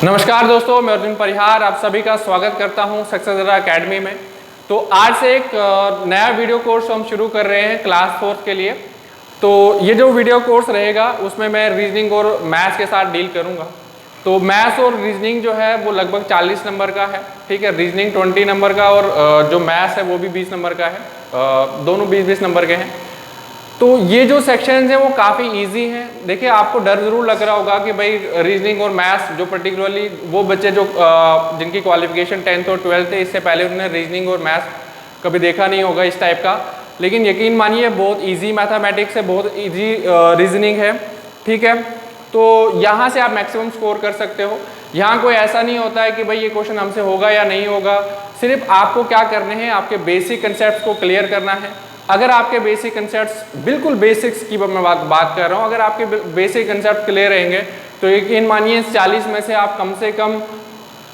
नमस्कार दोस्तों, मैं अर्जुन परिहार आप सभी का स्वागत करता हूं सक्सेस अकेडमी में। तो आज से एक नया वीडियो कोर्स हम शुरू कर रहे हैं क्लास 4 के लिए। तो ये जो वीडियो कोर्स रहेगा उसमें मैं रीजनिंग और मैथ्स के साथ डील करूंगा। तो मैथ्स और रीजनिंग जो है वो लगभग 40 नंबर का है, ठीक है। रीजनिंग 20 नंबर का और जो मैथ्स है वो भी 20 नंबर का है, दोनों 20-20 नंबर के हैं। तो ये जो सेक्शंस हैं वो काफ़ी इजी हैं। देखिए, आपको डर ज़रूर लग रहा होगा कि भाई रीजनिंग और मैथ्स जो पर्टिकुलरली वो बच्चे जो जिनकी क्वालिफिकेशन 10th और 12th है, इससे पहले उन्होंने रीजनिंग और मैथ्स कभी देखा नहीं होगा इस टाइप का। लेकिन यकीन मानिए बहुत इजी मैथमेटिक्स है, बहुत इजी रीजनिंग है, ठीक है। तो यहाँ से आप मैक्सिमम स्कोर कर सकते हो। यहाँ कोई ऐसा नहीं होता है कि भाई ये क्वेश्चन हमसे होगा या नहीं होगा। सिर्फ आपको क्या करने हैं, आपके बेसिक कंसेप्ट को क्लियर करना है। अगर आपके बेसिक कंसेप्ट्स बिल्कुल बेसिक्स की मैं बात कर रहा हूँ, अगर आपके बेसिक कंसेप्ट क्लियर रहेंगे तो यकीन मानिए 40 में से आप कम से कम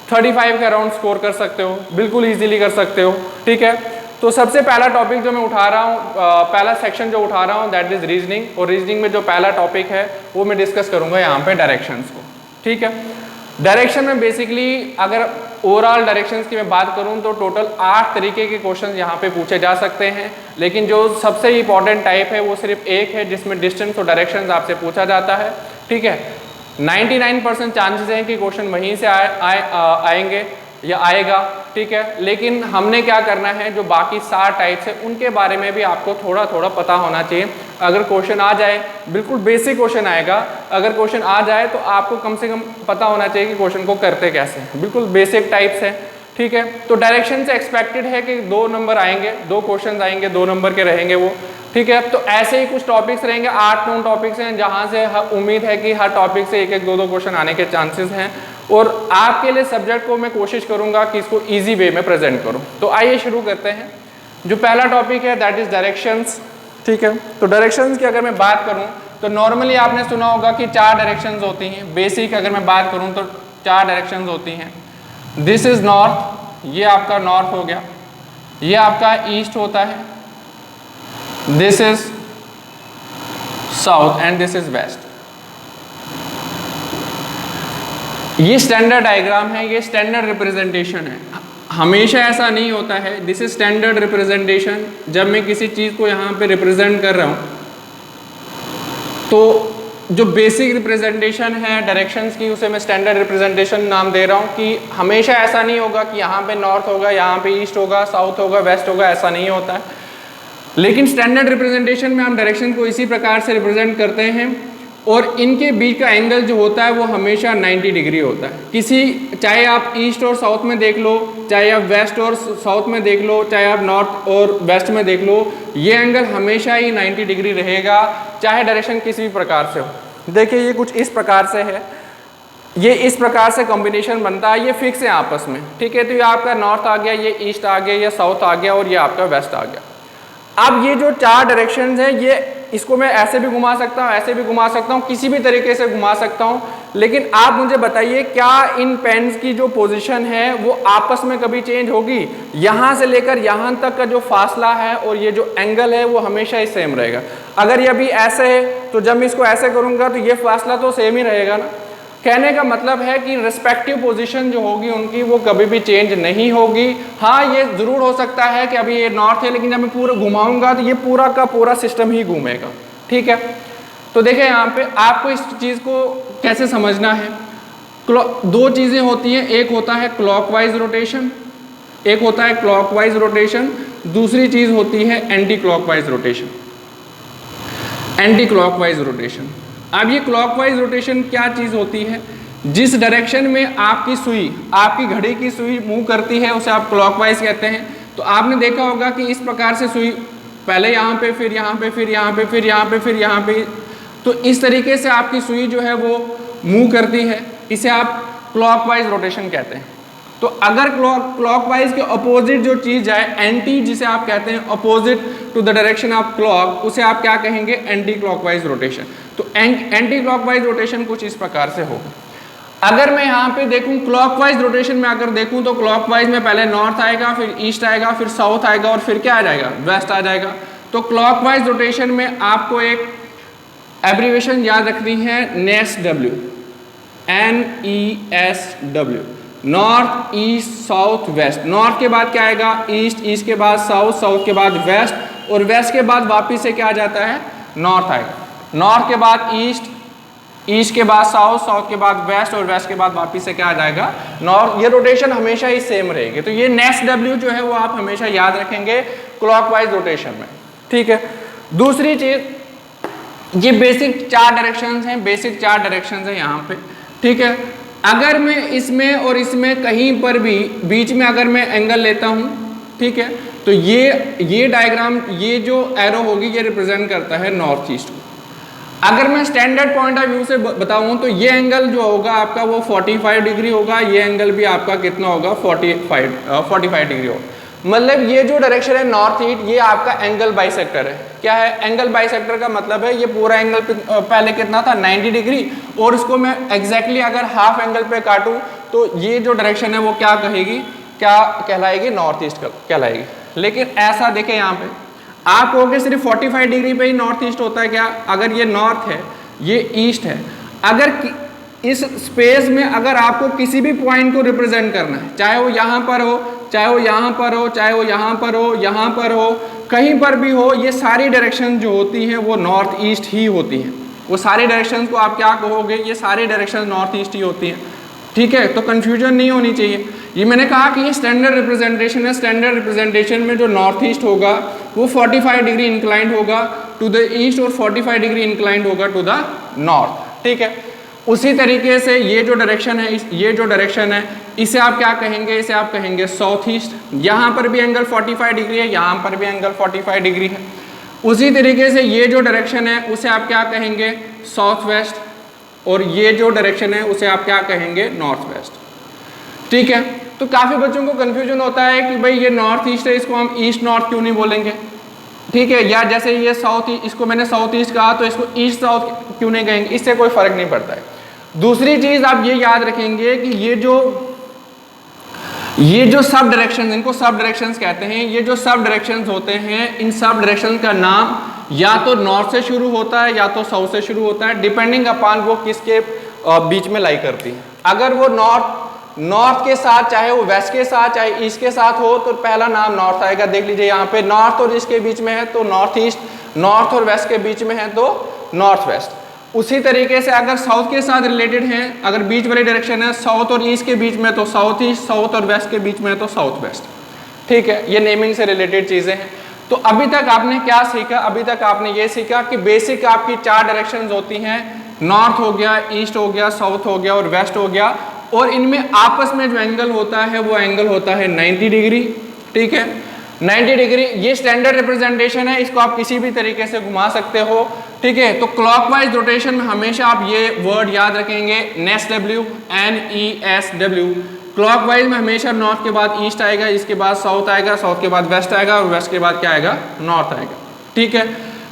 35 के अराउंड स्कोर कर सकते हो, बिल्कुल इजीली कर सकते हो, ठीक है। तो सबसे पहला टॉपिक जो मैं उठा रहा हूँ, पहला सेक्शन जो उठा रहा हूँ दैट इज रीजनिंग। और रीजनिंग में जो पहला टॉपिक है वो मैं डिस्कस करूँगा यहाँ पे डायरेक्शंस को, ठीक है। डायरेक्शन में बेसिकली अगर ओवरऑल डायरेक्शंस की मैं बात करूं तो टोटल 8 तरीके के क्वेश्चन यहाँ पे पूछे जा सकते हैं। लेकिन जो सबसे इंपॉर्टेंट टाइप है वो सिर्फ एक है जिसमें डिस्टेंस और डायरेक्शंस आपसे पूछा जाता है, ठीक है। 99% चांसेस हैं कि क्वेश्चन वहीं से आएंगे या आएगा, ठीक है। लेकिन हमने क्या करना है, जो बाकी 7 टाइप्स है उनके बारे में भी आपको थोड़ा थोड़ा पता होना चाहिए। अगर क्वेश्चन आ जाए, बिल्कुल बेसिक क्वेश्चन आएगा, अगर क्वेश्चन आ जाए तो आपको कम से कम पता होना चाहिए कि क्वेश्चन को करते कैसे हैं, बिल्कुल बेसिक टाइप्स है, ठीक है। तो डायरेक्शन से एक्सपेक्टेड है कि 2 नंबर आएंगे, 2 क्वेश्चन आएंगे, 2 नंबर के रहेंगे वो, ठीक है। तो ऐसे ही कुछ टॉपिक्स रहेंगे, 8-9 टॉपिक्स हैं जहाँ से उम्मीद है कि हर टॉपिक से 1-1, 2-2 क्वेश्चन आने के चांसेस हैं। और आपके लिए सब्जेक्ट को मैं कोशिश करूंगा कि इसको इजी वे में प्रेजेंट करूं। तो आइए शुरू करते हैं। जो पहला टॉपिक है दैट इज डायरेक्शंस, ठीक है। तो डायरेक्शंस की अगर मैं बात करूं तो नॉर्मली आपने सुना होगा कि 4 डायरेक्शंस होती हैं। बेसिक अगर मैं बात करूं तो 4 डायरेक्शंस होती हैं। दिस इज नॉर्थ, ये आपका नॉर्थ हो गया। ये आपका ईस्ट होता है, this is south and this is west. ये स्टैंडर्ड डायग्राम है, ये स्टैंडर्ड रिप्रेजेंटेशन है। हमेशा ऐसा नहीं होता है, दिस इज स्टैंडर्ड रिप्रेजेंटेशन। जब मैं किसी चीज़ को यहाँ पे रिप्रेजेंट कर रहा हूँ तो जो बेसिक रिप्रेजेंटेशन है डायरेक्शंस की उसे मैं स्टैंडर्ड रिप्रेजेंटेशन नाम दे रहा हूँ। कि हमेशा ऐसा नहीं होगा कि यहाँ पे नॉर्थ होगा, यहाँ पे ईस्ट होगा, साउथ होगा, वेस्ट होगा, ऐसा नहीं होता है। लेकिन स्टैंडर्ड रिप्रेजेंटेशन में हम डायरेक्शन को इसी प्रकार से रिप्रेजेंट करते हैं और इनके बीच का एंगल जो होता है वो हमेशा 90 डिग्री होता है। किसी, चाहे आप ईस्ट और साउथ में देख लो, चाहे आप वेस्ट और साउथ में देख लो, चाहे आप नॉर्थ और वेस्ट में देख लो, ये एंगल हमेशा ही 90 डिग्री रहेगा, चाहे डायरेक्शन किसी भी प्रकार से हो। देखिए, ये कुछ इस प्रकार से है, ये इस प्रकार से कॉम्बिनेशन बनता है, ये फिक्स है आपस में, ठीक है। तो ये आपका नॉर्थ आ गया, ये ईस्ट आ गया, ये साउथ आ गया और ये आपका वेस्ट आ गया। अब ये जो 4 डायरेक्शंस हैं, ये इसको मैं ऐसे भी घुमा सकता हूँ, ऐसे भी घुमा सकता हूँ, किसी भी तरीके से घुमा सकता हूँ। लेकिन आप मुझे बताइए, क्या इन पेन्स की जो पोजीशन है वो आपस में कभी चेंज होगी? यहाँ से लेकर यहाँ तक का जो फासला है और ये जो एंगल है वो हमेशा ही सेम रहेगा। अगर ये भी ऐसे है तो जब मैं इसको ऐसे करूँगा तो ये फासला तो सेम ही रहेगा ना। कहने का मतलब है कि रिस्पेक्टिव पोजीशन जो होगी उनकी वो कभी भी चेंज नहीं होगी। हाँ, ये ज़रूर हो सकता है कि अभी ये नॉर्थ है लेकिन जब मैं पूरा घुमाऊंगा तो ये पूरा का पूरा सिस्टम ही घूमेगा, ठीक है। तो देखें यहाँ पे आपको इस चीज़ को कैसे समझना है। 2 चीज़ें होती हैं, एक होता है क्लॉकवाइज रोटेशन, एक होता है क्लॉकवाइज रोटेशन, दूसरी चीज़ होती है anti clockwise rotation. Anti clockwise rotation, अब ये क्लॉकवाइज रोटेशन क्या चीज़ होती है? जिस डायरेक्शन में आपकी सुई, आपकी घड़ी की सुई मूव करती है उसे आप क्लॉकवाइज कहते हैं। तो आपने देखा होगा कि इस प्रकार से सुई पहले यहाँ पे, फिर यहाँ पे, फिर यहाँ पे, फिर यहाँ पे, फिर यहाँ पे, तो इस तरीके से आपकी सुई जो है वो मूव करती है, इसे आप क्लॉकवाइज रोटेशन कहते हैं। तो अगर क्लॉकवाइज के अपोजिट जो चीज़ है, एंटी जिसे आप कहते हैं, opposite to the direction of clock, उसे आप क्या कहेंगे? Anti clockwise rotation. तो एंटी क्लॉकवाइज रोटेशन कुछ इस प्रकार से होगा। अगर मैं यहाँ पे देखूँ क्लॉकवाइज रोटेशन में अगर देखूँ तो क्लॉकवाइज में पहले नॉर्थ आएगा, फिर ईस्ट आएगा, फिर साउथ आएगा और फिर क्या आ जाएगा? वेस्ट आ जाएगा। तो क्लॉकवाइज रोटेशन में आपको एक एब्रीविएशन याद रखनी है, NESW। NESW, north east south west. North के बाद क्या आएगा ईस्ट, ईस्ट के बाद साउथ, साउथ के बाद वेस्ट, और वेस्ट के बाद वापिस से क्या आ जाता है नॉर्थ आएगा। नॉर्थ के बाद ईस्ट, ईस्ट के बाद साउथ, साउथ के बाद वेस्ट, और वेस्ट के बाद वापिस से क्या आ जाएगा नॉर्थ। ये रोटेशन हमेशा ही सेम रहेगी। तो ये नेक्स्ट डब्ल्यू जो है वो आप हमेशा याद रखेंगे क्लॉकवाइज रोटेशन में, ठीक है। दूसरी चीज, ये बेसिक 4 डायरेक्शंस हैं, बेसिक 4 डायरेक्शंस हैं यहाँ पे, ठीक है। अगर मैं इसमें और इसमें कहीं पर भी बीच में अगर मैं एंगल लेता हूँ, ठीक है, तो ये डायग्राम, ये जो एरो होगी ये रिप्रेजेंट करता है नॉर्थ ईस्ट को। अगर मैं स्टैंडर्ड पॉइंट ऑफ व्यू से बताऊं तो ये एंगल जो होगा आपका वो 45 डिग्री होगा, ये एंगल भी आपका कितना होगा 45 डिग्री होगा। मतलब ये जो डायरेक्शन है नॉर्थ ईस्ट, ये आपका एंगल बाइसेक्टर है। क्या है एंगल बाइसेक्टर का मतलब है ये पूरा एंगल पहले कितना था 90 डिग्री, और इसको मैं एग्जैक्टली अगर हाफ एंगल पे काटूं तो ये जो डायरेक्शन है वो क्या कहेगी, क्या कहलाएगी, नॉर्थ ईस्ट कहलाएगी। लेकिन ऐसा देखें यहाँ पे आप कहोगे सिर्फ 45 डिग्री पे ही नॉर्थ ईस्ट होता है क्या? अगर ये नॉर्थ है ये ईस्ट है, अगर इस स्पेस में अगर आपको किसी भी पॉइंट को रिप्रेजेंट करना है, चाहे वो यहाँ पर हो, चाहे वो यहाँ पर हो, चाहे वो यहाँ पर हो, यहाँ पर हो, कहीं पर भी हो, ये सारी डायरेक्शन जो होती हैं वो नॉर्थ ईस्ट ही होती हैं। वो सारी डायरेक्शन को आप क्या कहोगे, ये सारी डायरेक्शन नॉर्थ ईस्ट ही होती हैं, ठीक है। तो कंफ्यूजन नहीं होनी चाहिए। ये मैंने कहा कि ये स्टैंडर्ड रिप्रेजेंटेशन है। स्टैंडर्ड रिप्रेजेंटेशन में जो नॉर्थ ईस्ट होगा वो 45 डिग्री इंक्लाइंड होगा टू द ईस्ट और 45 डिग्री इंक्लाइंड होगा टू द नॉर्थ, ठीक है। उसी तरीके से ये जो डायरेक्शन है, ये जो डायरेक्शन है इसे आप क्या कहेंगे, इसे आप कहेंगे साउथ ईस्ट। यहाँ पर भी एंगल 45 डिग्री है, यहाँ पर भी एंगल 45 डिग्री है। उसी तरीके से ये जो डायरेक्शन है उसे आप क्या कहेंगे, साउथ वेस्ट, और ये जो डायरेक्शन है उसे आप क्या कहेंगे, नॉर्थ वेस्ट, ठीक है। तो काफ़ी बच्चों को कंफ्यूजन होता है कि भाई ये नॉर्थ ईस्ट है, इसको हम ईस्ट नॉर्थ क्यों नहीं बोलेंगे, ठीक है। या जैसे ये साउथ, इसको मैंने साउथ ईस्ट कहा तो इसको ईस्ट साउथ क्यों नहीं कहेंगे, इससे कोई फर्क नहीं पड़ता है। दूसरी चीज़ आप ये याद रखेंगे कि ये जो सब डायरेक्शंस, इनको सब डायरेक्शंस कहते हैं। ये जो सब डायरेक्शंस होते हैं, इन सब डायरेक्शन का नाम या तो नॉर्थ से शुरू होता है या तो साउथ से शुरू होता है, डिपेंडिंग अपॉन वो किसके बीच में लाई करती है। अगर वो नॉर्थ के साथ, चाहे वो वेस्ट के साथ, चाहे ईस्ट के साथ हो, तो पहला नाम नॉर्थ आएगा। देख लीजिए यहाँ पे नॉर्थ और ईस्ट के बीच में है तो नॉर्थ ईस्ट, नॉर्थ और वेस्ट के बीच में है तो नॉर्थ वेस्ट। उसी तरीके से अगर साउथ के साथ रिलेटेड हैं, अगर बीच वाली डायरेक्शन है साउथ और ईस्ट के बीच में तो साउथ ईस्ट, साउथ और वेस्ट के बीच में है तो साउथ वेस्ट, ठीक है। ये नेमिंग से रिलेटेड चीज़ें हैं। तो अभी तक आपने क्या सीखा, अभी तक आपने ये सीखा कि बेसिक आपकी 4 डायरेक्शंस होती हैं, नॉर्थ हो गया, ईस्ट हो गया, साउथ हो गया और वेस्ट हो गया, और इनमें आपस में जो एंगल होता है वो एंगल होता है 90 डिग्री, ठीक है, 90 डिग्री। ये स्टैंडर्ड रिप्रेजेंटेशन है, इसको आप किसी भी तरीके से घुमा सकते हो, ठीक है। तो क्लॉकवाइज रोटेशन में हमेशा आप ये वर्ड याद रखेंगे, NESW, NESW। क्लॉकवाइज में हमेशा नॉर्थ के बाद ईस्ट आएगा, इसके बाद साउथ आएगा, साउथ के बाद वेस्ट आएगा और वेस्ट के बाद क्या आएगा, नॉर्थ आएगा, ठीक है।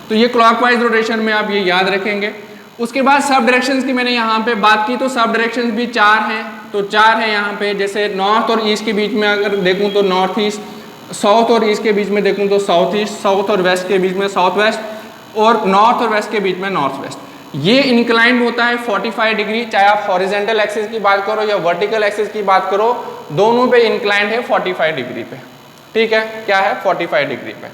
तो ये क्लॉकवाइज रोटेशन में आप ये याद रखेंगे। उसके बाद सब डायरेक्शंस की मैंने यहाँ पे बात की, तो सब डायरेक्शंस भी 4 हैं, तो 4 हैं यहाँ पे। जैसे नॉर्थ और ईस्ट के बीच में अगर देखूँ तो नॉर्थ ईस्ट, साउथ और ईस्ट के बीच में देखूँ तो साउथ ईस्ट, साउथ और वेस्ट के बीच में साउथ वेस्ट, और नॉर्थ और वेस्ट के बीच में नॉर्थ वेस्ट। ये इंक्लाइंड होता है 45 डिग्री, चाहे आप हॉरिजेंटल एक्सिस की बात करो या वर्टिकल एक्सिस की बात करो, दोनों पे इंक्लाइंड है 45 डिग्री पे, ठीक है। क्या है, 45 डिग्री पे।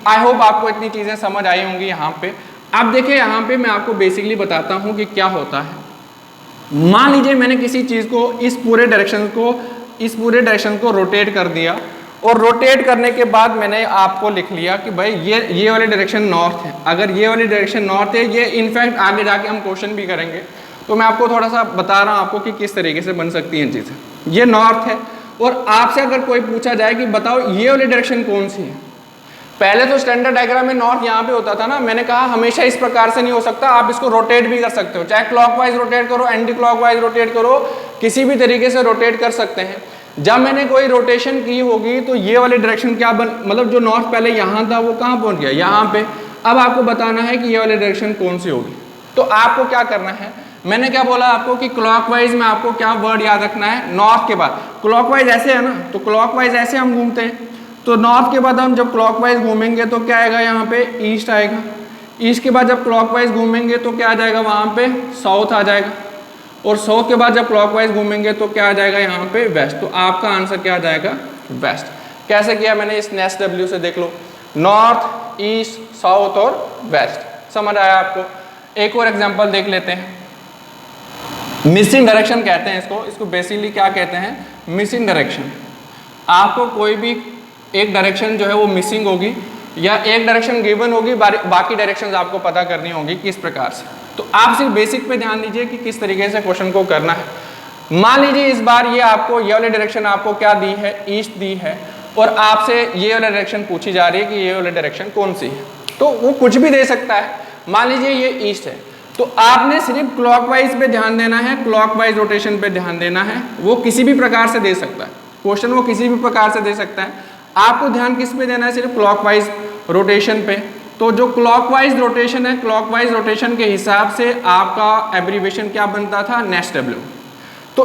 आई होप आपको इतनी चीज़ें समझ आई होंगी यहाँ पे। अब देखिए यहाँ पे मैं आपको बेसिकली बताता हूँ कि क्या होता है। मान लीजिए मैंने किसी चीज़ को इस पूरे डायरेक्शन को रोटेट कर दिया, और रोटेट करने के बाद मैंने आपको लिख लिया कि भाई ये वाली डायरेक्शन नॉर्थ है। अगर ये वाली डायरेक्शन नॉर्थ है, ये इनफैक्ट आगे जाके हम क्वेश्चन भी करेंगे, तो मैं आपको थोड़ा सा बता रहा हूँ आपको कि किस तरीके से बन सकती हैं चीज़ें। ये नॉर्थ है, और आपसे अगर कोई पूछा जाए कि बताओ ये वाली डायरेक्शन कौन सी है, पहले तो स्टैंडर्ड डायग्राम में नॉर्थ यहाँ पे होता था ना, मैंने कहा हमेशा इस प्रकार से नहीं हो सकता, आप इसको रोटेट भी कर सकते हो, चाहे क्लॉकवाइज रोटेट करो, एंटी क्लॉकवाइज रोटेट करो, किसी भी तरीके से रोटेट कर सकते हैं। जब मैंने कोई रोटेशन की होगी तो ये वाली डायरेक्शन क्या मतलब जो नॉर्थ पहले यहाँ था वो कहाँ पहुँच गया, यहाँ पे। अब आपको बताना है कि ये वाली डायरेक्शन कौन सी होगी। तो आपको क्या करना है, मैंने क्या बोला आपको कि क्लॉकवाइज में आपको क्या वर्ड याद रखना है, नॉर्थ के बाद। क्लॉकवाइज ऐसे है ना, तो क्लॉकवाइज ऐसे हम घूमते हैं, तो नॉर्थ के बाद हम जब क्लॉकवाइज घूमेंगे तो क्या आएगा, यहाँ पे ईस्ट आएगा। ईस्ट के बाद जब क्लॉकवाइज घूमेंगे तो क्या आ जाएगा, वहाँ पे साउथ आ जाएगा। और साउथ के बाद जब क्लॉकवाइज घूमेंगे तो क्या आ जाएगा यहाँ पे वेस्ट। तो आपका आंसर क्या आ जाएगा वेस्ट। कैसे किया मैंने इस नेक्स्ट डब्ल्यू से देख लो, नॉर्थ ईस्ट साउथ और वेस्ट। समझ आया आपको। एक और एग्जांपल देख लेते हैं। मिसिंग डायरेक्शन कहते हैं इसको बेसिकली क्या कहते हैं, मिसिंग डायरेक्शन। आपको कोई भी एक डायरेक्शन जो है वो मिसिंग होगी या एक डायरेक्शन गिवन होगी, बाकी डायरेक्शंस आपको पता करनी होगी किस प्रकार से। तो आप सिर्फ बेसिक पे ध्यान दीजिए कि किस तरीके से क्वेश्चन को करना है। मान लीजिए इस बार ये आपको ये वाली डायरेक्शन आपको क्या दी है, ईस्ट दी है, और आपसे ये वाला डायरेक्शन पूछी जा रही है कि ये वाली डायरेक्शन कौन सी है। तो वो कुछ भी दे सकता है। मान लीजिए ये ईस्ट है, तो आपने सिर्फ क्लॉकवाइज पे ध्यान देना है, क्लॉकवाइज रोटेशन पे ध्यान देना है। वो किसी भी प्रकार से दे सकता है क्वेश्चन, वो किसी भी प्रकार से दे सकता है। आपको ध्यान किस पे देना है, सिर्फ क्लॉकवाइज रोटेशन पे। तो जो क्लॉकवाइज रोटेशन है, क्लॉकवाइज रोटेशन के हिसाब से आपका एब्रीविएशन क्या बनता था, नेक्स्ट डब्ल्यू। तो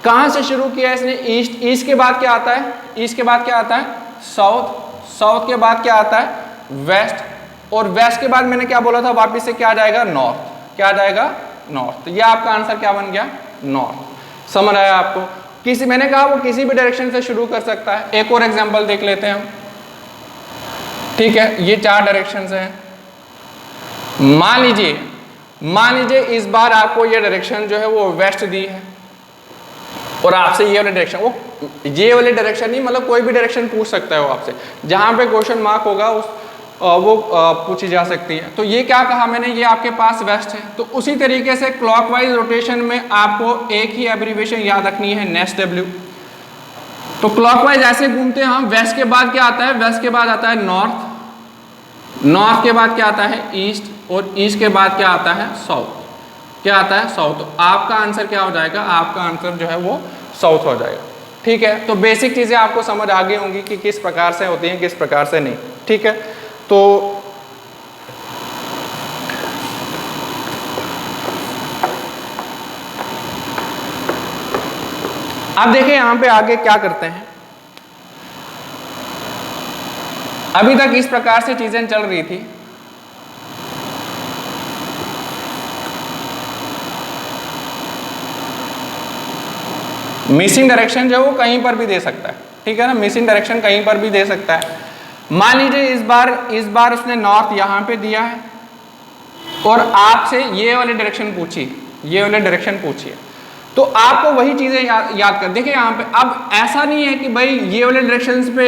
कहाँ से शुरू किया है इसने, ईस्ट। ईस्ट के बाद क्या आता है, ईस्ट के बाद क्या आता है साउथ। साउथ के बाद क्या आता है वेस्ट, और वेस्ट के बाद मैंने क्या बोला था, वापिस से क्या आ जाएगा नॉर्थ। क्या आ जाएगा नॉर्थ। ये आपका आंसर क्या बन गया नॉर्थ। समझ आया आपको। किसी मैंने कहा वो किसी भी डायरेक्शन से शुरू कर सकता है। एक और एग्जांपल देख लेते हैं हम। ठीक है, ये 4 डायरेक्शंस हैं। मान लीजिए इस बार आपको ये डायरेक्शन जो है वो वेस्ट दी है, और आपसे ये वाले डायरेक्शन, वो ये वाले डायरेक्शन नहीं, मतलब कोई भी डायरेक्शन पूछ सकता है वो आपसे, जहां पे क्वेश्चन मार्क होगा वो पूछी जा सकती है। तो ये क्या कहा मैंने, ये आपके पास वेस्ट है। तो उसी तरीके से क्लॉकवाइज रोटेशन में आपको एक ही एब्रीविएशन याद रखनी है, नेक्स्ट डब्ल्यू। तो क्लॉकवाइज ऐसे घूमते हैं हम। वेस्ट के बाद क्या आता है, वेस्ट के बाद आता है नॉर्थ, नॉर्थ के बाद क्या आता है ईस्ट, और ईस्ट के बाद क्या आता है साउथ। क्या आता है साउथ। तो आपका आंसर क्या हो जाएगा, आपका आंसर जो है वो साउथ हो जाएगा। ठीक है, तो बेसिक चीज़ें आपको समझ आ गई होंगी कि किस प्रकार से होती हैं, किस प्रकार से नहीं। ठीक है, तो अब देखिए यहां पे आगे क्या करते हैं। अभी तक इस प्रकार से चीजें चल रही थी। मिसिंग डायरेक्शन जो है वो कहीं पर भी दे सकता है। ठीक है ना, मिसिंग डायरेक्शन कहीं पर भी दे सकता है। मान लीजिए इस बार उसने नॉर्थ यहां पे दिया है, और आपसे ये वाली डायरेक्शन पूछी, ये वाली डायरेक्शन पूछी है, तो आपको वही चीजें याद कर। देखिए यहाँ पे अब ऐसा नहीं है कि भाई ये वाले डायरेक्शंस पे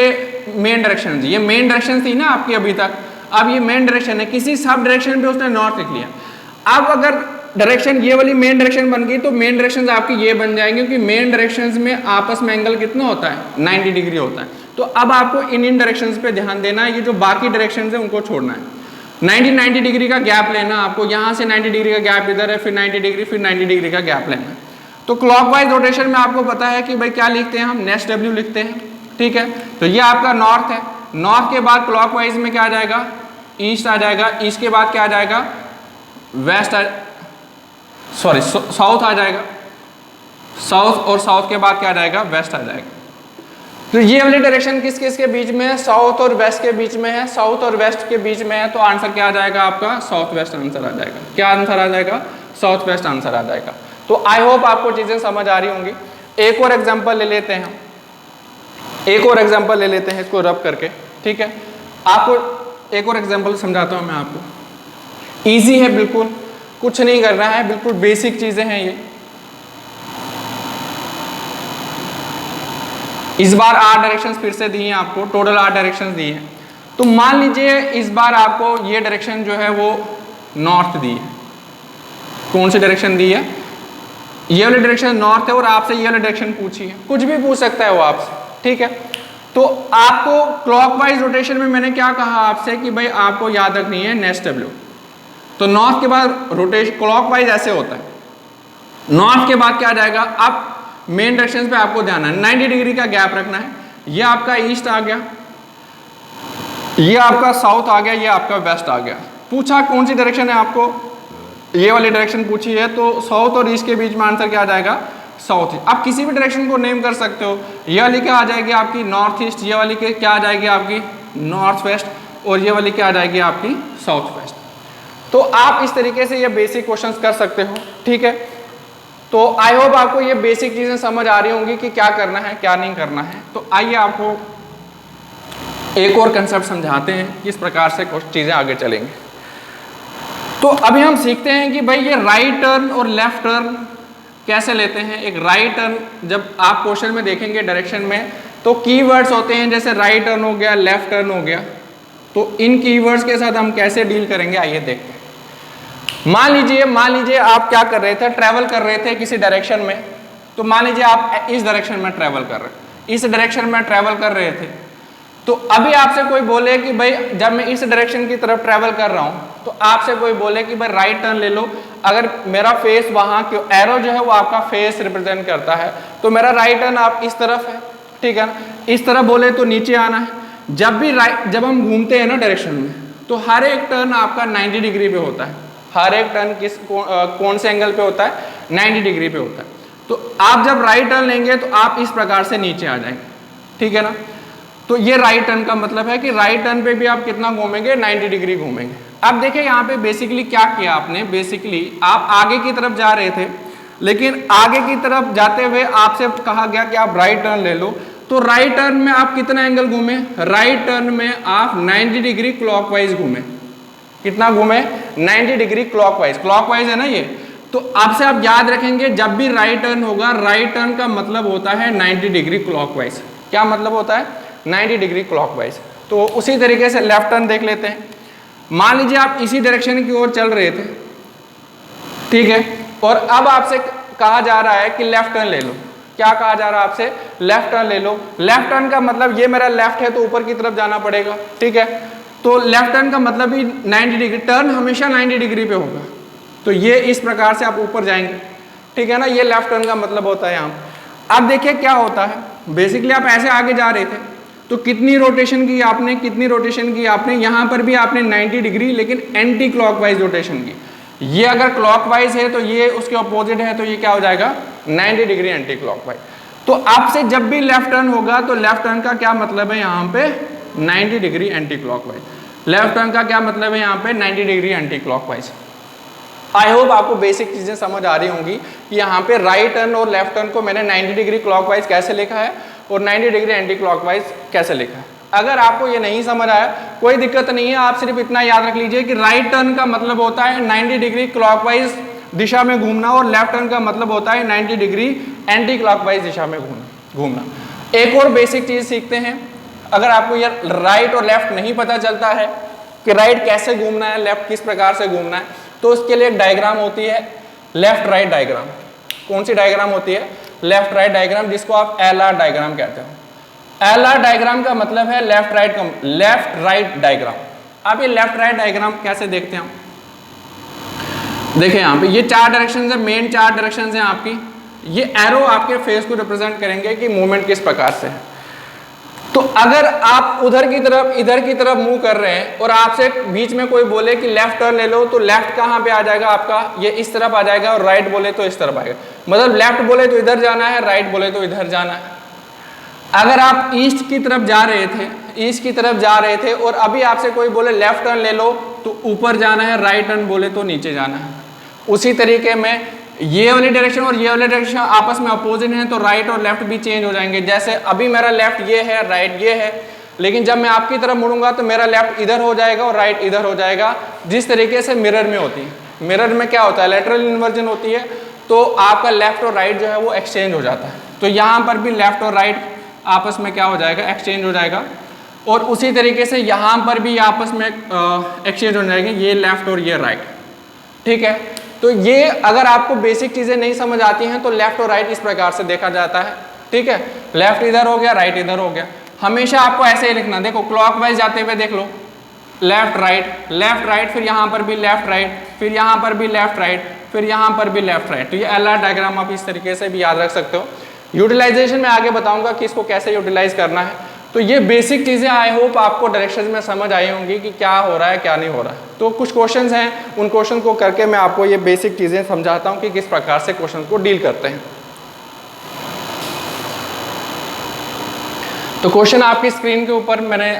मेन डायरेक्शन, ये मेन डायरेक्शन थी ना आपकी अभी तक, अब ये मेन डायरेक्शन है, किसी सब डायरेक्शन पे उसने नॉर्थ लिख लिया। अब अगर डायरेक्शन ये वाली मेन डायरेक्शन बन गई तो मेन डायरेक्शंस आपकी ये बन जाएंगे, क्योंकि मेन डायरेक्शंस में आपस में एंगल कितना होता है, 90 डिग्री होता है। तो अब आपको इन डायरेक्शंस पे ध्यान देना है, ये जो बाकी डायरेक्शंस है उनको छोड़ना है। 90 डिग्री का गैप लेना आपको, यहाँ से 90 डिग्री का गैप इधर है, फिर 90 डिग्री, फिर 90 डिग्री का गैप लेना है। तो क्लॉकवाइज रोटेशन में आपको पता है कि भाई क्या लिखते हैं हम, नेक्स्ट डब्ल्यू लिखते हैं। ठीक है, तो ये आपका नॉर्थ है। नॉर्थ के बाद क्लॉकवाइज में क्या आ जाएगा, ईस्ट आ जाएगा। ईस्ट के बाद क्या आ जाएगा, साउथ आ जाएगा। साउथ, और साउथ के बाद क्या आ जाएगा, वेस्ट आ जाएगा। तो ये वाली डायरेक्शन किस किस के बीच में है, साउथ और वेस्ट के बीच में है। साउथ और वेस्ट के बीच में है, तो आंसर क्या आ जाएगा आपका, साउथ वेस्ट आंसर आ जाएगा। क्या आंसर आ जाएगा, साउथ वेस्ट आंसर आ जाएगा। तो आई होप आपको चीजें समझ आ रही होंगी। एक और एग्जांपल ले लेते हैं, एक और एग्जांपल ले लेते हैं इसको रब करके। ठीक है, आपको एक और एग्जांपल समझाता हूं मैं आपको। इजी है बिल्कुल, कुछ नहीं करना है, बिल्कुल बेसिक चीजें हैं ये। इस बार 8 डायरेक्शंस फिर से दी हैं आपको, टोटल 8 डायरेक्शंस दी हैं। तो मान लीजिए इस बार आपको ये डायरेक्शन जो है वो नॉर्थ दी है। कौन सी डायरेक्शन दी है, ये वाली डायरेक्शन नॉर्थ है, और आपसे ये वाली डायरेक्शन पूछी है। कुछ भी पूछ सकता है वो आपसे। ठीक है, तो आपको क्लॉकवाइज रोटेशन में मैंने क्या कहा आपसे कि भाई आपको याद रखनी है नेक्स्ट डब्ल्यू। तो नॉर्थ के बाद रोटेशन क्लॉकवाइज ऐसे होता है, नॉर्थ के बाद क्या आ जाएगा, अब मेन डायरेक्शन पे आपको ध्यान है, 90 डिग्री का गैप रखना है। ये आपका ईस्ट आ गया, ये आपका साउथ आ गया, ये आपका वेस्ट आ गया। पूछा कौन सी डायरेक्शन है आपको, ये वाली डायरेक्शन पूछी है, तो साउथ और ईस्ट के बीच में आंसर क्या आ जाएगा, साउथ ईस्ट। आप किसी भी डायरेक्शन को नेम कर सकते हो। ये वाली क्या आ जाएगी आपकी नॉर्थ ईस्ट, ये वाली क्या आ जाएगी आपकी नॉर्थ वेस्ट, और ये वाली क्या आ जाएगी आपकी साउथ वेस्ट। तो आप इस तरीके से ये बेसिक क्वेश्चंस कर सकते हो। ठीक है, तो तो आई होप आपको ये बेसिक चीजें समझ आ रही होंगी कि क्या करना है क्या नहीं करना है। तो आइए आपको एक और कंसेप्ट समझाते हैं किस प्रकार से कुछ चीजें आगे चलेंगी। तो अभी हम सीखते हैं कि भाई ये राइट टर्न और लेफ्ट टर्न कैसे लेते हैं। एक राइट टर्न जब आप क्वेश्चन में देखेंगे डायरेक्शन में तो कीवर्ड्स होते हैं, जैसे राइट टर्न हो गया, लेफ्ट टर्न हो गया। तो इन कीवर्ड्स के साथ हम कैसे डील करेंगे आइए देखते हैं। मान लीजिए आप क्या कर रहे थे, ट्रैवल कर रहे थे किसी डायरेक्शन में। तो मान लीजिए आप इस डायरेक्शन में ट्रैवल कर रहे हैं, इस डायरेक्शन में ट्रैवल कर रहे थे। तो अभी आपसे कोई बोले कि भाई जब मैं इस डायरेक्शन की तरफ ट्रैवल कर रहा हूं तो आपसे कोई बोले कि भाई राइट टर्न ले लो। अगर मेरा फेस वहां के एरो जो है वो आपका फेस रिप्रेजेंट करता है तो मेरा राइट टर्न आप इस तरफ है, ठीक है ना। इस तरफ बोले तो नीचे आना है। जब हम घूमते हैं ना डायरेक्शन में तो हर एक टर्न आपका 90 डिग्री पे होता है। हर एक टर्न कौन से एंगल पे होता है, 90 डिग्री पे होता है। तो आप जब राइट टर्न लेंगे तो आप इस प्रकार से नीचे आ जाएंगे, ठीक है ना। तो ये राइट टर्न का मतलब है कि राइट टर्न पे भी आप कितना घूमेंगे, 90 डिग्री घूमेंगे। अब देखिए यहाँ पे बेसिकली क्या किया आपने, बेसिकली आप आगे की तरफ जा रहे थे लेकिन आगे की तरफ जाते हुए आपसे कहा गया कि आप राइट टर्न ले लो। तो राइट टर्न में आप कितना एंगल घूमे, राइट टर्न में आप 90 डिग्री क्लॉकवाइज घूमे। कितना घूमे, 90 डिग्री क्लॉकवाइज। क्लॉकवाइज है ना ये। तो आपसे आप याद रखेंगे जब भी राइट टर्न होगा, राइट टर्न का मतलब होता है 90 डिग्री क्लॉकवाइज। क्या मतलब होता है, 90 डिग्री क्लॉकवाइज। तो उसी तरीके से लेफ्ट टर्न देख लेते हैं। मान लीजिए आप इसी डायरेक्शन की ओर चल रहे थे, ठीक है, और अब आपसे कहा जा रहा है कि लेफ्ट टर्न ले लो। क्या कहा जा रहा है आपसे, लेफ्ट टर्न ले लो। लेफ्ट टर्न का मतलब ये मेरा लेफ्ट है तो ऊपर की तरफ जाना पड़ेगा, ठीक है। तो लेफ्ट टर्न का मतलब ही 90 डिग्री, टर्न हमेशा 90 डिग्री पे होगा। तो ये इस प्रकार से आप ऊपर जाएंगे, ठीक है ना। ये लेफ्ट टर्न का मतलब होता है यहाँ। अब देखिए क्या होता है, बेसिकली आप ऐसे आगे जा रहे थे तो कितनी रोटेशन की आपने, यहाँ पर भी आपने 90 डिग्री लेकिन एंटी क्लॉकवाइज रोटेशन की। ये अगर क्लॉकवाइज है तो ये उसके अपोजिट है, तो ये क्या हो जाएगा, 90 डिग्री एंटी क्लॉकवाइज। तो आपसे जब भी लेफ्ट टर्न होगा तो लेफ्ट टर्न का क्या मतलब है यहाँ पे, 90 degree anti clockwise. Left turn का क्या मतलब है यहाँ पे, 90 degree anti clockwise. I hope आपको बेसिक चीजें समझ आ रही होंगी कि यहाँ पे राइट टर्न और लेफ्ट टर्न को मैंने 90 डिग्री क्लॉकवाइज कैसे लिखा है और 90 डिग्री एंटी क्लॉकवाइज कैसे लिखा है। अगर आपको ये नहीं समझ आया कोई दिक्कत नहीं है, आप सिर्फ इतना याद रख लीजिए कि राइट टर्न का मतलब होता है 90 डिग्री क्लॉकवाइज दिशा में घूमना और लेफ्ट टर्न का मतलब होता है 90 डिग्री एंटी क्लॉकवाइज दिशा में घूमना। एक और बेसिक चीज सीखते हैं। अगर आपको ये राइट और लेफ्ट नहीं पता चलता है कि राइट कैसे घूमना है, लेफ्ट किस प्रकार से घूमना है, तो उसके लिए एक डायग्राम होती है, लेफ्ट राइट डायग्राम। कौन सी डायग्राम होती है, लेफ्ट राइट डायग्राम, जिसको आप LR डायग्राम कहते हो। LR डायग्राम का मतलब है लेफ्ट राइट डायग्राम। आप ये लेफ्ट राइट डायग्राम कैसे देखते हैं, देखिए यहाँ पे ये 4 डायरेक्शन है, मेन 4 डायरेक्शन है आपकी। ये एरो आपके फेस को रिप्रेजेंट करेंगे कि मूवमेंट किस प्रकार से है। तो अगर आप उधर की तरफ इधर की तरफ मूव कर रहे हैं और आपसे बीच में कोई बोले कि लेफ्ट टर्न ले लो, तो लेफ्ट कहाँ पे आ जाएगा आपका, ये इस तरफ आ जाएगा, और राइट बोले तो इस तरफ आएगा। मतलब लेफ्ट बोले तो इधर जाना है, राइट बोले तो इधर जाना है। अगर आप ईस्ट की तरफ जा रहे थे और अभी आपसे कोई बोले लेफ्ट टर्न ले लो तो ऊपर जाना है, राइट टर्न बोले तो नीचे जाना है। उसी तरीके में ये वाली डायरेक्शन और ये वाली डायरेक्शन आपस में अपोजिट हैं तो राइट और लेफ्ट भी चेंज हो जाएंगे। जैसे अभी मेरा लेफ्ट ये है, राइट ये है, लेकिन जब मैं आपकी तरफ मुड़ूंगा तो मेरा लेफ्ट इधर हो जाएगा और राइट इधर हो जाएगा। जिस तरीके से मिरर में होती है, मिरर में क्या होता है, लेटरल इन्वर्जन होती है, तो आपका लेफ्ट और राइट जो है वो एक्सचेंज हो जाता है। तो यहाँ पर भी लेफ्ट और राइट आपस में क्या हो जाएगा, एक्सचेंज हो जाएगा। और उसी तरीके से यहाँ पर भी आपस में एक्सचेंज हो जाएंगे, ये लेफ्ट और ये राइट, ठीक है। तो ये अगर आपको बेसिक चीजें नहीं समझ आती हैं तो लेफ्ट और राइट इस प्रकार से देखा जाता है, ठीक है। लेफ्ट इधर हो गया, राइट इधर हो गया। हमेशा आपको ऐसे ही लिखना, देखो क्लॉकवाइज जाते हुए देख लो, लेफ्ट राइट, फिर यहाँ पर भी लेफ्ट राइट, फिर यहाँ पर भी लेफ्ट राइट, फिर यहाँ पर भी लेफ्ट राइट। तो ये LR डायग्राम आप इस तरीके से भी याद रख सकते हो। यूटिलाइजेशन में आगे बताऊंगा कि इसको कैसे यूटिलाइज करना है। तो ये बेसिक चीज़ें आई होप आपको डायरेक्शन में समझ आई होंगी कि क्या हो रहा है क्या नहीं हो रहा है। तो कुछ क्वेश्चंस हैं, उन क्वेश्चन को करके मैं आपको ये बेसिक चीज़ें समझाता हूँ कि किस प्रकार से क्वेश्चन को डील करते हैं। तो क्वेश्चन आपकी स्क्रीन के ऊपर मैंने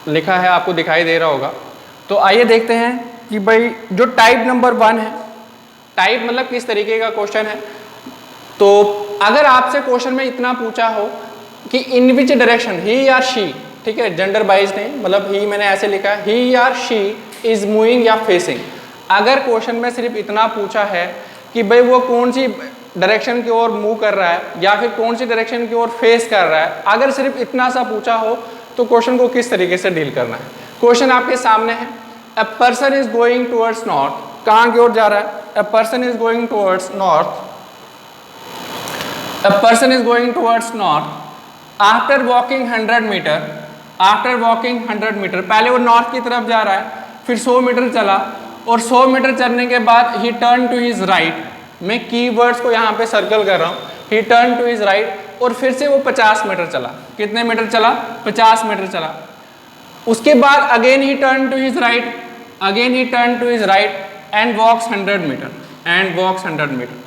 लिखा है, आपको दिखाई दे रहा होगा। तो आइए देखते हैं कि भाई जो टाइप नंबर 1 है, टाइप मतलब किस तरीके का क्वेश्चन है। तो अगर आपसे क्वेश्चन में इतना पूछा हो कि इन विच डायरेक्शन ही या शी, ठीक है, जेंडर बाइज नहीं, मतलब ही मैंने ऐसे लिखा है, ही या शी इज मूविंग या फेसिंग। अगर क्वेश्चन में सिर्फ इतना पूछा है कि भाई वो कौन सी डायरेक्शन की ओर मूव कर रहा है या फिर कौन सी डायरेक्शन की ओर फेस कर रहा है, अगर सिर्फ इतना सा पूछा हो तो क्वेश्चन को किस तरीके से डील करना है। क्वेश्चन आपके सामने है, a person is going towards north, कहाँ की ओर जा रहा है, a person is going towards north, a person is going towards north after walking 100 metre, after walking 100 metre, पहले वो नॉर्थ की तरफ जा रहा है, फिर 100 मीटर चला और 100 मीटर चलने के बाद he turn to his right, मैं कीवर्ड्स को यहाँ पे सर्कल कर रहा हूँ, he turn to his right, और फिर से वो 50 मीटर चला, कितने मीटर चला, 50 मीटर चला। उसके बाद again he turn to his right, again he turn to his right and walks 100 metre, and walks 100 metre.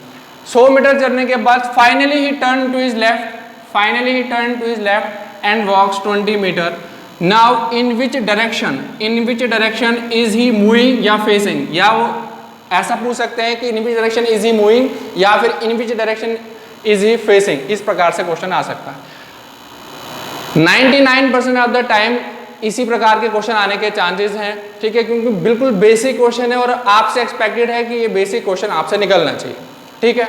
100 metre चलने के बाद finally he turn to his left, finally he turn to his left and walks 20 metre. Now in which direction, in which direction is he moving या facing, या वो ऐसा पूछ सकते हैं कि in which direction is he moving या फिर in which direction is he facing, इस प्रकार से क्वेश्चन आ सकता है। 99% ऑफ द टाइम इसी प्रकार के क्वेश्चन आने के चांसेस हैं, ठीक है, क्योंकि बिल्कुल बेसिक क्वेश्चन है और आपसे एक्सपेक्टेड है कि ये बेसिक क्वेश्चन आपसे निकलना चाहिए, ठीक है।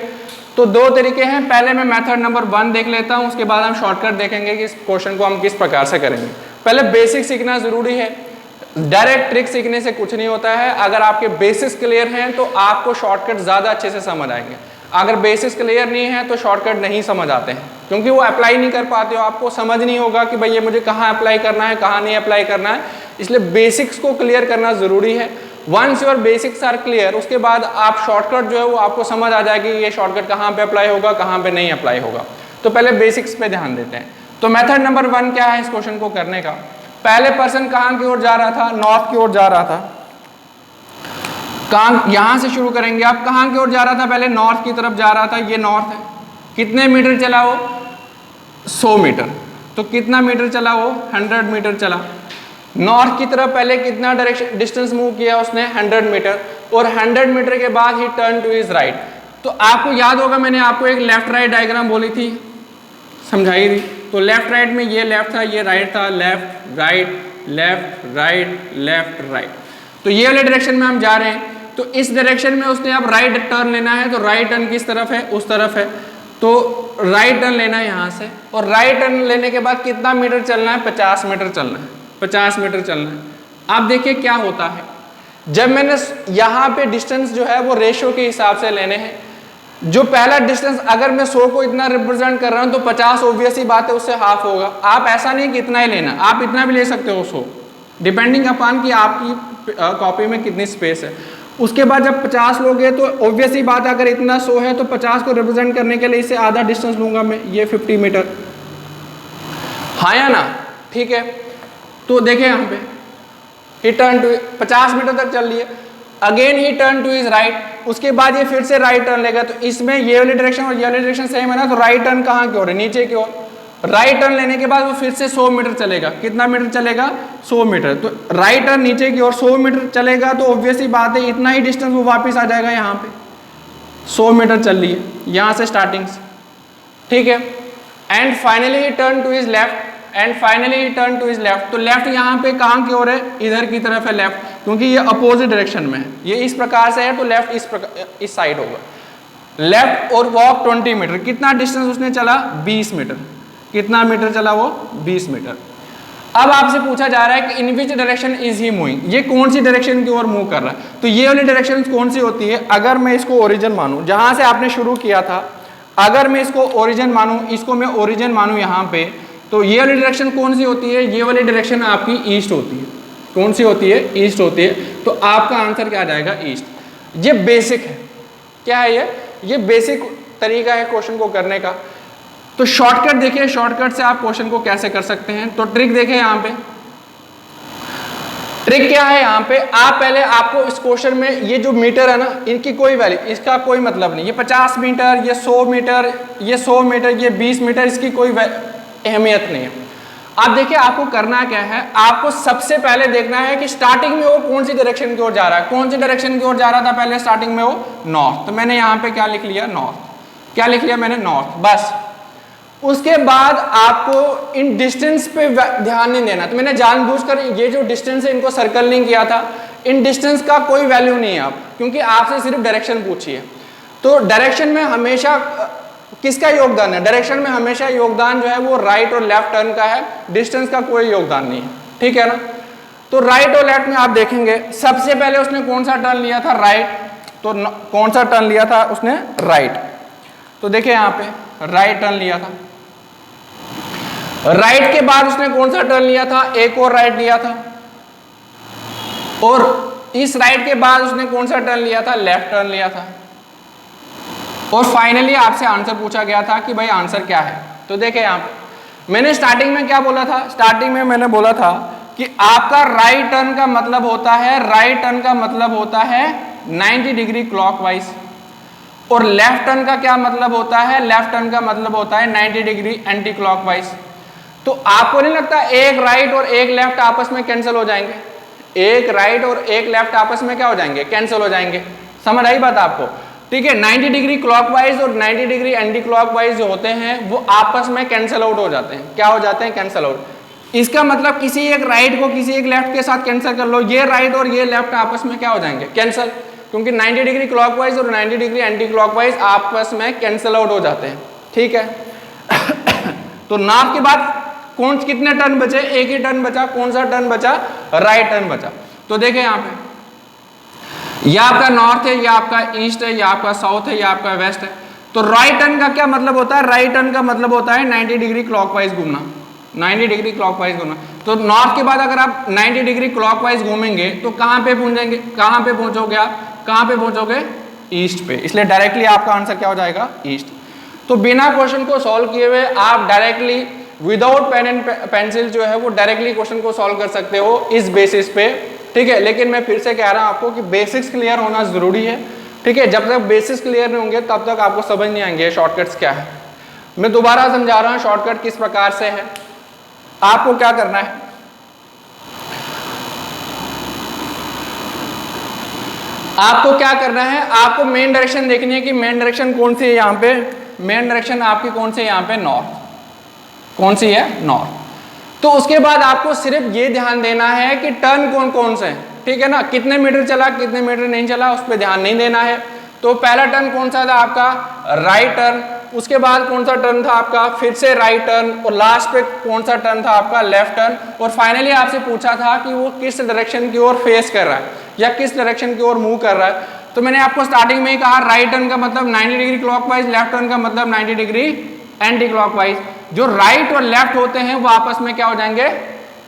तो दो तरीके हैं, पहले मैं मेथड नंबर 1 देख लेता हूं, उसके बाद हम शॉर्टकट देखेंगे कि इस क्वेश्चन को हम किस प्रकार से करेंगे। पहले बेसिक सीखना जरूरी है, डायरेक्ट ट्रिक सीखने से कुछ नहीं होता है। अगर आपके बेसिक्स क्लियर हैं तो आपको शॉर्टकट ज़्यादा अच्छे से समझ आएंगे, अगर बेसिक्स क्लियर नहीं है तो शॉर्टकट नहीं समझ आते हैं, क्योंकि वो अप्लाई नहीं कर पाते हो, आपको समझ नहीं होगा कि भाई ये मुझे कहाँ अप्लाई करना है, कहाँ नहीं अप्लाई करना है। इसलिए बेसिक्स को क्लियर करना ज़रूरी है। Once your basics are clear, उसके बाद आप शॉर्टकट जो है वो आपको समझ आ जाएगी, ये शॉर्टकट कहाँ पे अप्लाई होगा, कहाँ पे नहीं अप्लाई होगा। तो पहले बेसिक्स पे ध्यान देते हैं। तो मेथड नंबर 1 क्या है इस क्वेश्चन को करने का। पहले पर्सन कहाँ की ओर जा रहा था, नॉर्थ की ओर जा रहा था। कहाँ, यहाँ से शुरू करेंगे आप, कहाँ की ओर जा रहा था, पहले नॉर्थ की तरफ जा रहा था, ये नॉर्थ है। कितने मीटर चला वो, 100 मीटर। तो कितना मीटर चला वो, 100 मीटर चला। नॉर्थ की तरफ पहले कितना डायरेक्शन डिस्टेंस मूव किया उसने, 100 मीटर, और 100 मीटर के बाद he turn to his right. तो आपको याद होगा मैंने आपको एक लेफ्ट राइट डायग्राम बोली थी, समझाई थी। तो लेफ्ट राइट में ये लेफ्ट था, ये राइट था, left right left right left right. तो ये वाले डायरेक्शन में हम जा रहे हैं, तो इस डायरेक्शन में उसने अब राइट टर्न लेना है। तो राइट टर्न किस तरफ है, उस तरफ है, तो राइट टर्न लेना है यहाँ से, और राइट टर्न लेने के बाद कितना मीटर चलना है, 50 मीटर चलना है, 50 मीटर चलना है। अब देखिए क्या होता है, जब मैंने यहाँ पे डिस्टेंस जो है वो रेशियो के हिसाब से लेने हैं। जो पहला डिस्टेंस, अगर मैं 100 को इतना रिप्रेजेंट कर रहा हूँ तो 50 ऑब्वियस ही बात है उससे हाफ होगा। आप ऐसा नहीं कि इतना ही लेना, आप इतना भी ले सकते हो 100, डिपेंडिंग अपॉन कि आपकी कॉपी में कितनी स्पेस है। उसके बाद जब 50 लोगे तो ऑब्वियस ही बात है, अगर इतना 100 है तो 50 को रिप्रेजेंट करने के लिए इसे आधा डिस्टेंस लूंगा मैं, ये 50 मीटर, हाँ या ना, ठीक है। तो देखें यहाँ पे ही टर्न टू 50 मीटर तक चल लिए, again he turn to his right, उसके बाद ये फिर से राइट टर्न लेगा। तो इसमें ये वाली डायरेक्शन और ये वाली डायरेक्शन सेम है ना, तो राइट टर्न कहाँ की ओर है, नीचे की ओर। राइट टर्न लेने के बाद वो फिर से 100 मीटर चलेगा, कितना मीटर चलेगा, 100 मीटर। तो राइट टर्न नीचे की ओर 100 मीटर चलेगा, तो ऑब्वियसली बात है इतना ही डिस्टेंस वो वापस आ जाएगा यहाँ पे, 100 मीटर चल लिए यहाँ से स्टार्टिंग से, ठीक है। And finally he turn to his left, and finally he turn to his left. तो लेफ्ट यहाँ पे कहाँ की ओर है, इधर की तरफ है लेफ्ट, क्योंकि ये अपोजिट डायरेक्शन में है, ये इस प्रकार से है तो लेफ्ट इस साइड होगा, लेफ्ट। और वॉक 20 मीटर, कितना डिस्टेंस उसने चला, 20 मीटर। कितना मीटर चला वो, 20 मीटर। अब आपसे पूछा जा रहा है कि in which direction is he moving, ये कौन सी डायरेक्शन की ओर मूव कर रहा है। तो ये वाली डायरेक्शन कौन सी होती है, अगर मैं इसको ओरिजिन मानूं, जहां से आपने शुरू किया था, अगर मैं इसको ओरिजिन मानूं, इसको मैं ओरिजिन मानूं यहाँ पे, तो ये वाली डायरेक्शन कौन सी होती है, ये वाली डायरेक्शन आपकी ईस्ट होती है। कौन सी होती है, ईस्ट होती है। तो आपका आंसर क्या आ जाएगा, ईस्ट। ये बेसिक है, क्या है ये बेसिक तरीका है क्वेश्चन को करने का। तो शॉर्टकट देखिए, शॉर्टकट से आप क्वेश्चन को कैसे कर सकते हैं। तो ट्रिक देखिए, यहाँ पे ट्रिक क्या है, यहाँ पे आप पहले आपको इस क्वेश्चन में ये जो मीटर है ना, इनकी कोई वैल्यू, इसका कोई मतलब नहीं, ये 50 मीटर, ये 100 मीटर, ये 100 मीटर, ये 20 मीटर, इसकी कोई अहमियत नहीं है। आप देखिए आपको करना क्या है, आपको सबसे पहले देखना है कि स्टार्टिंग में वो कौन सी डायरेक्शन की ओर जा रहा है। कौन सी डायरेक्शन की ओर जा रहा था पहले स्टार्टिंग में? वो नॉर्थ। तो मैंने यहाँ पे क्या लिख लिया? नॉर्थ। क्या लिख लिया मैंने? नॉर्थ। बस उसके बाद आपको इन डिस्टेंस पे ध्यान नहीं देना। तो मैंने जानबूझकर ये जो डिस्टेंस है इनको सर्कल नहीं किया था। इन डिस्टेंस का कोई वैल्यू नहीं है आप, क्योंकि आपसे सिर्फ डायरेक्शन पूछी है। तो डायरेक्शन में हमेशा किसका योगदान है? डायरेक्शन में हमेशा योगदान जो है वो राइट और लेफ्ट टर्न का है, डिस्टेंस का कोई योगदान नहीं है, ठीक है ना। तो राइट और लेफ्ट में आप देखेंगे सबसे पहले उसने कौन सा टर्न लिया था? राइट। तो कौन सा टर्न लिया था उसने? राइट। तो देखिए यहाँ पे राइट टर्न लिया था। राइट के बाद उसने कौन सा टर्न लिया था? एक और राइट लिया था। और इस राइट के बाद उसने कौन सा टर्न लिया था? लेफ्ट टर्न लिया था। और फाइनली आपसे आंसर पूछा गया था कि भाई आंसर क्या है। तो देखिए यहाँ पे मैंने स्टार्टिंग में क्या बोला था? स्टार्टिंग में मैंने बोला था कि आपका राइट टर्न का मतलब होता है, राइट टर्न का मतलब होता है 90 डिग्री क्लॉकवाइज। और लेफ्ट टर्न का क्या मतलब होता है? लेफ्ट टर्न का मतलब होता है 90 डिग्री एंटी क्लॉकवाइज। तो आपको नहीं लगता एक राइट और एक लेफ्ट आपस में कैंसिल हो जाएंगे? एक राइट और एक लेफ्ट आपस में क्या हो जाएंगे? कैंसिल हो जाएंगे। समझ आई बात आपको? ठीक है। 90 डिग्री क्लॉकवाइज और 90 डिग्री एंटी क्लॉकवाइज जो होते हैं वो आपस में कैंसिल आउट हो जाते हैं। क्या हो जाते हैं? Cancel out. इसका मतलब किसी एक राइट को किसी एक लेफ्ट के साथ कैंसिल कर लो, ये राइट और ये लेफ्ट आपस में क्या हो जाएंगे? कैंसिल। क्योंकि 90 डिग्री क्लॉकवाइज और 90 डिग्री एंटी क्लॉकवाइज आपस में कैंसिल आउट हो जाते हैं, ठीक है। तो नॉर्थ के बाद कौन कितने टर्न बचे? एक ही टर्न बचा। कौन सा टर्न बचा? राइट टर्न बचा। तो देखें यहाँ पे ये आपका नॉर्थ है, ये आपका ईस्ट है, ये आपका साउथ है, ये आपका वेस्ट है। तो राइट टर्न का क्या मतलब होता है? राइट टर्न का मतलब होता है 90 डिग्री क्लॉकवाइज घूमना। 90 डिग्री क्लॉकवाइज घूमना। तो नॉर्थ के बाद अगर आप 90 डिग्री क्लॉकवाइज घूमेंगे तो कहाँ पे पहुंचेंगे? कहाँ पे पहुंचोगे आप? कहाँ पे पहुंचोगे? ईस्ट पे। इसलिए डायरेक्टली आपका आंसर क्या हो जाएगा? ईस्ट। तो बिना क्वेश्चन को सॉल्व किए हुए आप directly without pen and pencil जो है वो डायरेक्टली क्वेश्चन को सॉल्व कर सकते हो इस बेसिस पे, ठीक है। लेकिन मैं फिर से कह रहा हूं आपको कि बेसिक्स क्लियर होना जरूरी है, ठीक है। जब तक बेसिक्स क्लियर नहीं होंगे तब तक आपको समझ नहीं आएंगे शॉर्टकट्स क्या है। मैं दोबारा समझा रहा हूं शॉर्टकट किस प्रकार से है। आपको क्या करना है? आपको क्या करना है? आपको मेन डायरेक्शन देखनी है कि मेन डायरेक्शन कौन सी है यहाँ पे। मेन डायरेक्शन आपकी कौन सी है यहाँ पे? नॉर्थ। कौन सी है? नॉर्थ। तो उसके बाद आपको सिर्फ ये ध्यान देना है कि टर्न कौन कौन से हैं, ठीक है ना। कितने मीटर चला, कितने मीटर नहीं चला, उस पर ध्यान नहीं देना है। तो पहला टर्न कौन सा था आपका? Right turn. उसके बाद कौन सा टर्न था आपका? फिर से राइट टर्न। और लास्ट पे कौन सा टर्न था आपका? Left turn. और फाइनली आपसे पूछा था कि वो किस डायरेक्शन की ओर फेस कर रहा है या किस डायरेक्शन की ओर मूव कर रहा है। तो मैंने आपको स्टार्टिंग में ही कहा राइट टर्न का मतलब 90 डिग्री क्लॉकवाइज, लेफ्ट टर्न का मतलब 90 डिग्री एंटी क्लॉकवाइज। जो राइट और लेफ्ट होते हैं वो आपस में क्या हो जाएंगे?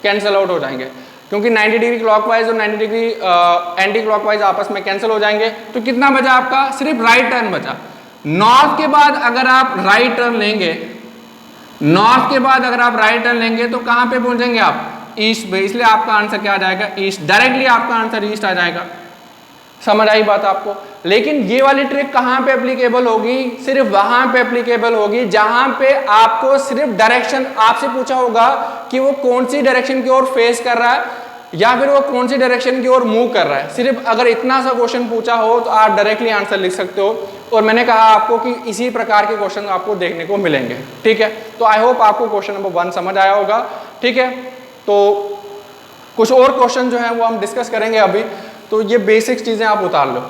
कैंसिल आउट हो जाएंगे। क्योंकि 90 डिग्री क्लॉकवाइज और 90 डिग्री एंटी क्लॉकवाइज आपस में कैंसिल हो जाएंगे। तो कितना बचा आपका? सिर्फ राइट टर्न बचा। नॉर्थ के बाद अगर आप राइट टर्न लेंगे, नॉर्थ के बाद अगर आप राइट टर्न लेंगे तो कहां पे पहुंचेंगे आप? ईस्ट पे। इसलिए आपका आंसर क्या आ जाएगा? ईस्ट। डायरेक्टली आपका आंसर ईस्ट आ जाएगा। समझ आई बात आपको? लेकिन ये वाली ट्रिक कहां पे एप्लीकेबल होगी? सिर्फ वहां पे एप्लीकेबल होगी जहां पे आपको सिर्फ डायरेक्शन आपसे पूछा होगा कि वो कौन सी डायरेक्शन की ओर फेस कर रहा है या फिर वो कौन सी डायरेक्शन की ओर मूव कर रहा है। सिर्फ अगर इतना सा क्वेश्चन पूछा हो तो आप डायरेक्टली आंसर लिख सकते हो। और मैंने कहा आपको कि इसी प्रकार के क्वेश्चन आपको देखने को मिलेंगे, ठीक है। तो आई होप आपको क्वेश्चन नंबर 1 समझ आया होगा, ठीक है। तो कुछ और क्वेश्चन जो है वो हम डिस्कस करेंगे अभी। तो ये बेसिक चीजें आप उतार लो।